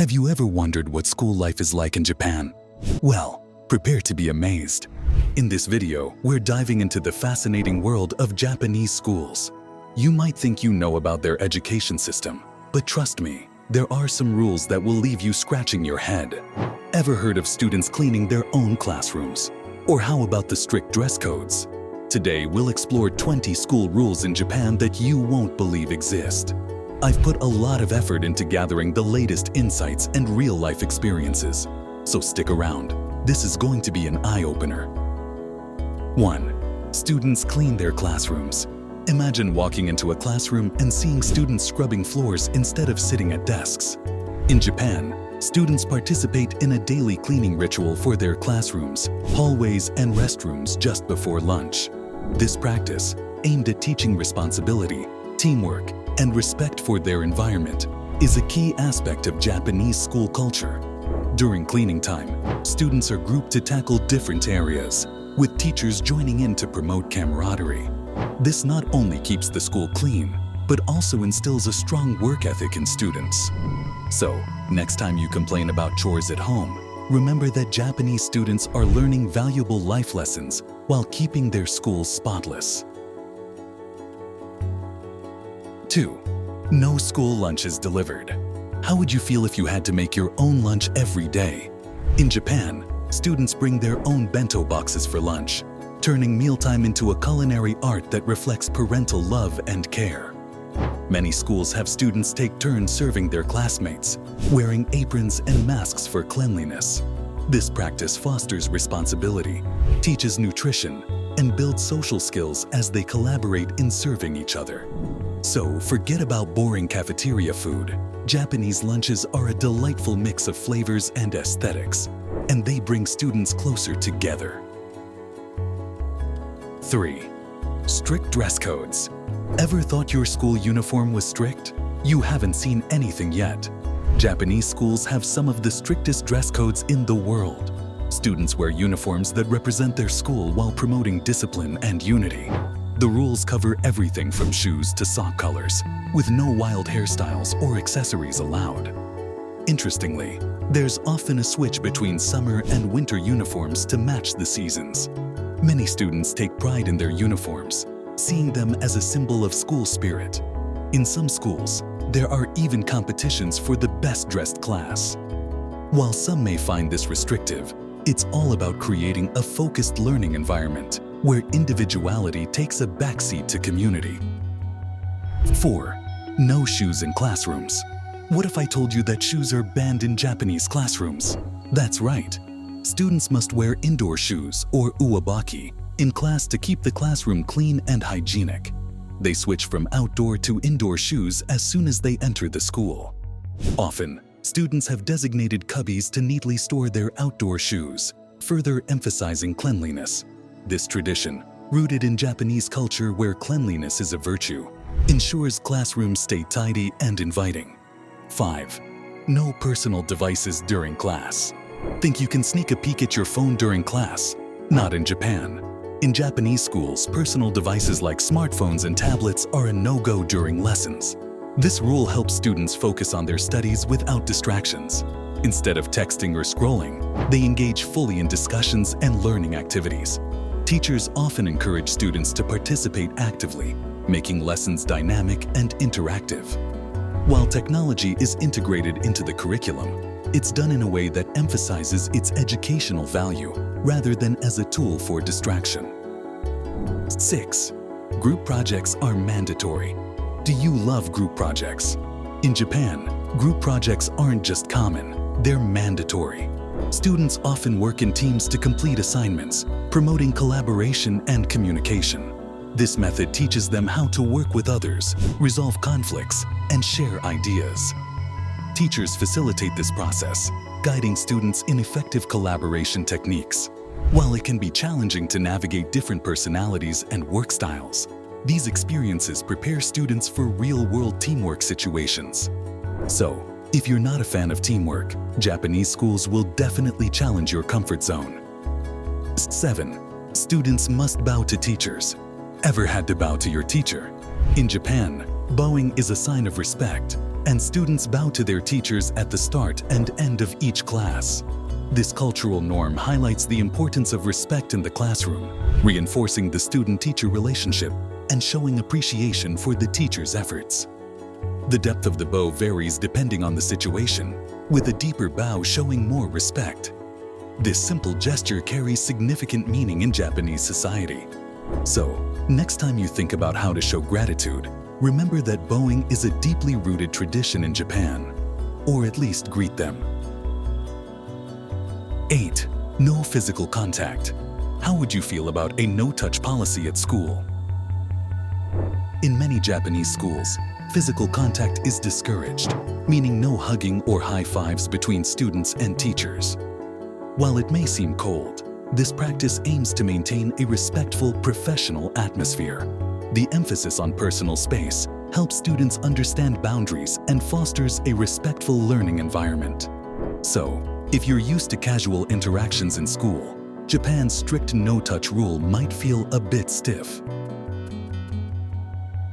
Have you ever wondered what school life is like in Japan? Well, prepare to be amazed. In this video, we're diving into the fascinating world of Japanese schools. You might think you know about their education system, but trust me, there are some rules that will leave you scratching your head. Ever heard of students cleaning their own classrooms? Or how about the strict dress codes? Today, we'll explore 20 school rules in Japan that you won't believe exist. I've put a lot of effort into gathering the latest insights and real-life experiences. So stick around. This is going to be an eye-opener. 1. Students clean their classrooms. Imagine walking into a classroom and seeing students scrubbing floors instead of sitting at desks. In Japan, students participate in a daily cleaning ritual for their classrooms, hallways, and restrooms just before lunch. This practice, aimed at teaching responsibility, teamwork, and respect for their environment, is a key aspect of Japanese school culture. During cleaning time, students are grouped to tackle different areas, with teachers joining in to promote camaraderie. This not only keeps the school clean, but also instills a strong work ethic in students. So, next time you complain about chores at home, remember that Japanese students are learning valuable life lessons while keeping their schools spotless. 2. No school lunches delivered. How would you feel if you had to make your own lunch every day? In Japan, students bring their own bento boxes for lunch, turning mealtime into a culinary art that reflects parental love and care. Many schools have students take turns serving their classmates, wearing aprons and masks for cleanliness. This practice fosters responsibility, teaches nutrition, and builds social skills as they collaborate in serving each other. So, forget about boring cafeteria food. Japanese lunches are a delightful mix of flavors and aesthetics, and they bring students closer together. 3. Strict dress codes. Ever thought your school uniform was strict? You haven't seen anything yet. Japanese schools have some of the strictest dress codes in the world. Students wear uniforms that represent their school while promoting discipline and unity. The rules cover everything from shoes to sock colors, with no wild hairstyles or accessories allowed. Interestingly, there's often a switch between summer and winter uniforms to match the seasons. Many students take pride in their uniforms, seeing them as a symbol of school spirit. In some schools, there are even competitions for the best-dressed class. While some may find this restrictive, it's all about creating a focused learning environment where individuality takes a backseat to community. 4. No shoes in classrooms. What if I told you that shoes are banned in Japanese classrooms? That's right. Students must wear indoor shoes, or uwabaki, in class to keep the classroom clean and hygienic. They switch from outdoor to indoor shoes as soon as they enter the school. Often, students have designated cubbies to neatly store their outdoor shoes, further emphasizing cleanliness. This tradition, rooted in Japanese culture where cleanliness is a virtue, ensures classrooms stay tidy and inviting. 5. No personal devices during class. Think you can sneak a peek at your phone during class? Not in Japan. In Japanese schools, personal devices like smartphones and tablets are a no-go during lessons. This rule helps students focus on their studies without distractions. Instead of texting or scrolling, they engage fully in discussions and learning activities. Teachers often encourage students to participate actively, making lessons dynamic and interactive. While technology is integrated into the curriculum, it's done in a way that emphasizes its educational value rather than as a tool for distraction. 6. Group projects are mandatory. Do you love group projects? In Japan, group projects aren't just common, they're mandatory. Students often work in teams to complete assignments, promoting collaboration and communication. This method teaches them how to work with others, resolve conflicts, and share ideas. Teachers facilitate this process, guiding students in effective collaboration techniques. While it can be challenging to navigate different personalities and work styles, these experiences prepare students for real-world teamwork situations. So, if you're not a fan of teamwork, Japanese schools will definitely challenge your comfort zone. 7. Students must bow to teachers. Ever had to bow to your teacher? In Japan, bowing is a sign of respect. and students bow to their teachers at the start and end of each class. This cultural norm highlights the importance of respect in the classroom, reinforcing the student-teacher relationship and showing appreciation for the teacher's efforts. The depth of the bow varies depending on the situation, with a deeper bow showing more respect. This simple gesture carries significant meaning in Japanese society. So, next time you think about how to show gratitude, remember that bowing is a deeply rooted tradition in Japan, or at least greet them. 8. No physical contact. How would you feel about a no-touch policy at school? In many Japanese schools, physical contact is discouraged, meaning no hugging or high fives between students and teachers. While it may seem cold, this practice aims to maintain a respectful, professional atmosphere. The emphasis on personal space helps students understand boundaries and fosters a respectful learning environment. So, if you're used to casual interactions in school, Japan's strict no-touch rule might feel a bit stiff.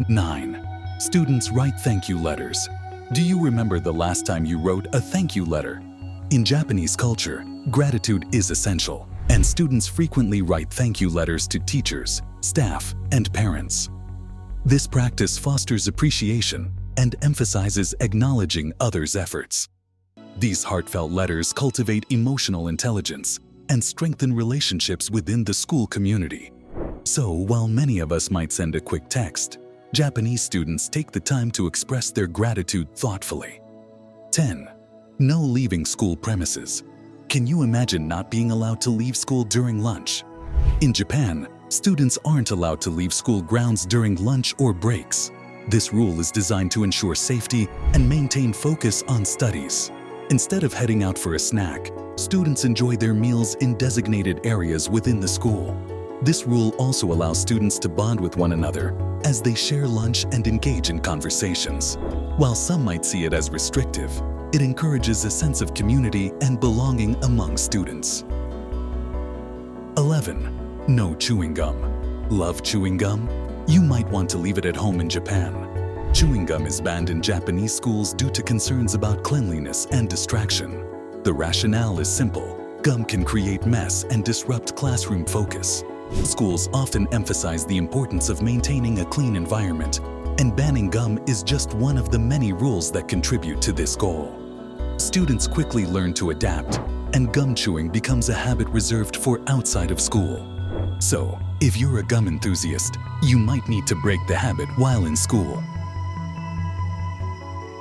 9. Students write thank you letters. Do you remember the last time you wrote a thank you letter? In Japanese culture, gratitude is essential, and students frequently write thank you letters to teachers, staff, and parents. This practice fosters appreciation and emphasizes acknowledging others' efforts. These heartfelt letters cultivate emotional intelligence and strengthen relationships within the school community. So, while many of us might send a quick text, Japanese students take the time to express their gratitude thoughtfully. 10. No leaving school premises. Can you imagine not being allowed to leave school during lunch? In Japan, students aren't allowed to leave school grounds during lunch or breaks. This rule is designed to ensure safety and maintain focus on studies. Instead of heading out for a snack, students enjoy their meals in designated areas within the school. This rule also allows students to bond with one another as they share lunch and engage in conversations. While some might see it as restrictive, it encourages a sense of community and belonging among students. 11. No chewing gum. Love chewing gum? You might want to leave it at home in Japan. Chewing gum is banned in Japanese schools due to concerns about cleanliness and distraction. The rationale is simple. Gum can create mess and disrupt classroom focus. Schools often emphasize the importance of maintaining a clean environment, and banning gum is just one of the many rules that contribute to this goal. Students quickly learn to adapt, and gum chewing becomes a habit reserved for outside of school. So, if you're a gum enthusiast, you might need to break the habit while in school.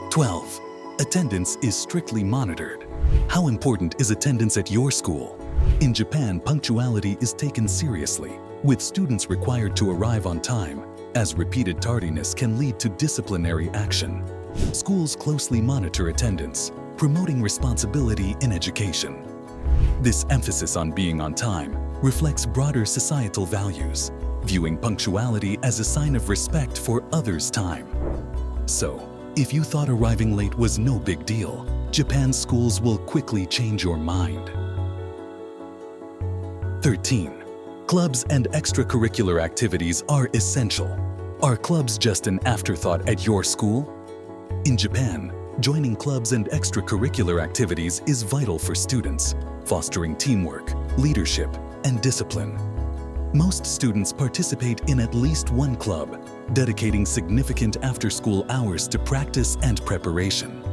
12. Attendance is strictly monitored. How important is attendance at your school? In Japan, punctuality is taken seriously, with students required to arrive on time, as repeated tardiness can lead to disciplinary action. Schools closely monitor attendance, promoting responsibility in education. This emphasis on being on time reflects broader societal values, viewing punctuality as a sign of respect for others' time. So, if you thought arriving late was no big deal, Japan's schools will quickly change your mind. 13. Clubs and extracurricular activities are essential. Are clubs just an afterthought at your school? In Japan, joining clubs and extracurricular activities is vital for students, fostering teamwork, leadership, and discipline. Most students participate in at least one club, dedicating significant after-school hours to practice and preparation.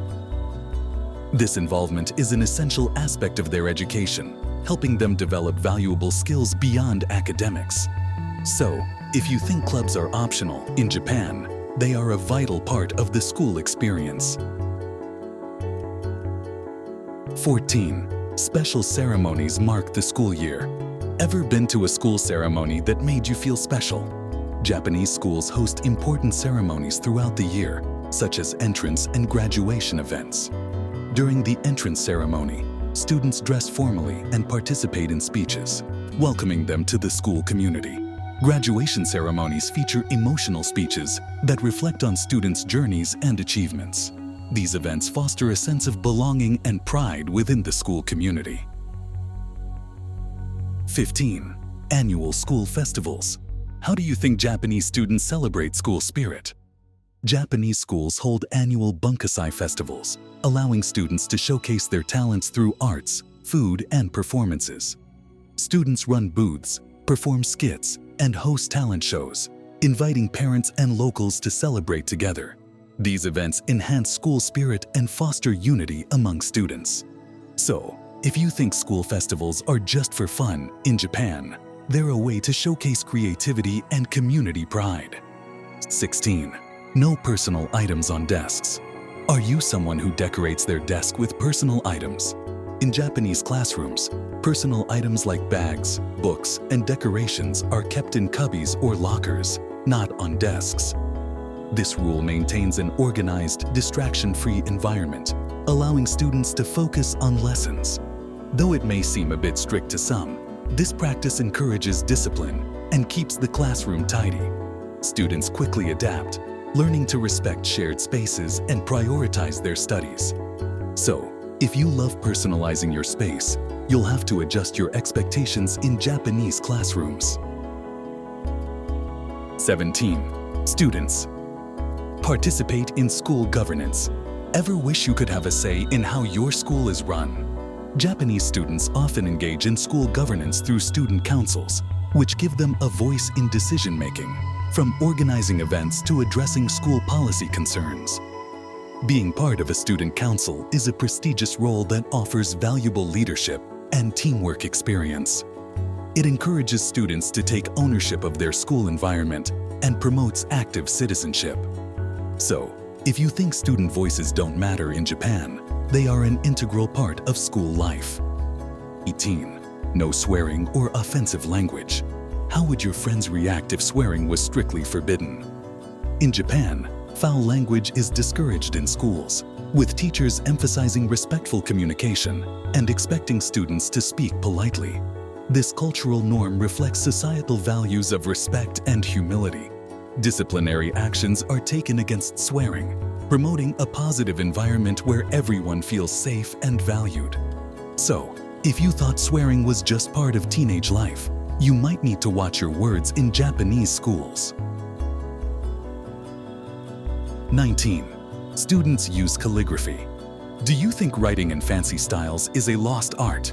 This involvement is an essential aspect of their education, helping them develop valuable skills beyond academics. So, if you think clubs are optional, in Japan, they are a vital part of the school experience. 14. Special ceremonies mark the school year. Ever been to a school ceremony that made you feel special? Japanese schools host important ceremonies throughout the year, such as entrance and graduation events. During the entrance ceremony, students dress formally and participate in speeches, welcoming them to the school community. Graduation ceremonies feature emotional speeches that reflect on students' journeys and achievements. These events foster a sense of belonging and pride within the school community. 15. Annual school festivals. How do you think Japanese students celebrate school spirit? Japanese schools hold annual Bunkusai festivals, allowing students to showcase their talents through arts, food, and performances. Students run booths, perform skits, and host talent shows, inviting parents and locals to celebrate together. These events enhance school spirit and foster unity among students. So, if you think school festivals are just for fun in Japan, they're a way to showcase creativity and community pride. 16. No personal items on desks. Are you someone who decorates their desk with personal items? In Japanese classrooms, personal items like bags, books, and decorations are kept in cubbies or lockers, not on desks. This rule maintains an organized, distraction-free environment, allowing students to focus on lessons. Though it may seem a bit strict to some, this practice encourages discipline and keeps the classroom tidy. Students quickly adapt, learning to respect shared spaces and prioritize their studies. So, if you love personalizing your space, you'll have to adjust your expectations in Japanese classrooms. 17. Students. Participate in school governance. Ever wish you could have a say in how your school is run? Japanese students often engage in school governance through student councils, which give them a voice in decision-making, from organizing events to addressing school policy concerns. Being part of a student council is a prestigious role that offers valuable leadership and teamwork experience. It encourages students to take ownership of their school environment and promotes active citizenship. So, if you think student voices don't matter in Japan, they are an integral part of school life. 18. No swearing or offensive language. How would your friends react if swearing was strictly forbidden? In Japan, foul language is discouraged in schools, with teachers emphasizing respectful communication and expecting students to speak politely. This cultural norm reflects societal values of respect and humility. Disciplinary actions are taken against swearing, promoting a positive environment where everyone feels safe and valued. So, if you thought swearing was just part of teenage life, you might need to watch your words in Japanese schools. 19. Students use calligraphy. Do you think writing in fancy styles is a lost art?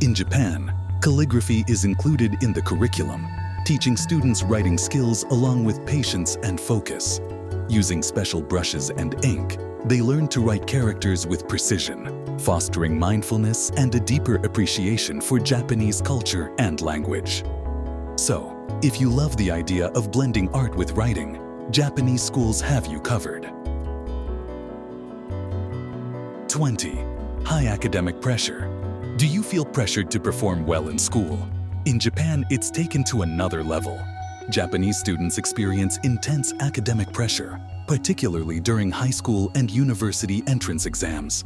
In Japan, calligraphy is included in the curriculum, teaching students writing skills along with patience and focus. Using special brushes and ink, they learn to write characters with precision, fostering mindfulness and a deeper appreciation for Japanese culture and language. So, if you love the idea of blending art with writing, Japanese schools have you covered. 20. High academic pressure. Do you feel pressured to perform well in school? In Japan, it's taken to another level. Japanese students experience intense academic pressure, particularly during high school and university entrance exams.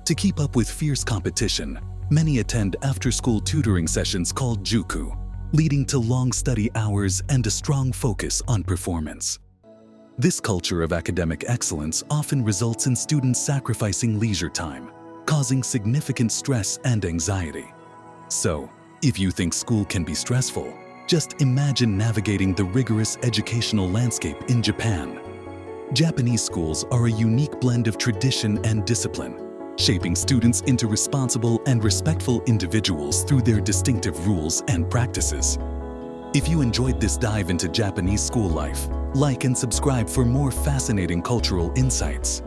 To keep up with fierce competition, many attend after-school tutoring sessions called juku, leading to long study hours and a strong focus on performance. This culture of academic excellence often results in students sacrificing leisure time, causing significant stress and anxiety. So, if you think school can be stressful, just imagine navigating the rigorous educational landscape in Japan. Japanese schools are a unique blend of tradition and discipline, shaping students into responsible and respectful individuals through their distinctive rules and practices. If you enjoyed this dive into Japanese school life, like and subscribe for more fascinating cultural insights.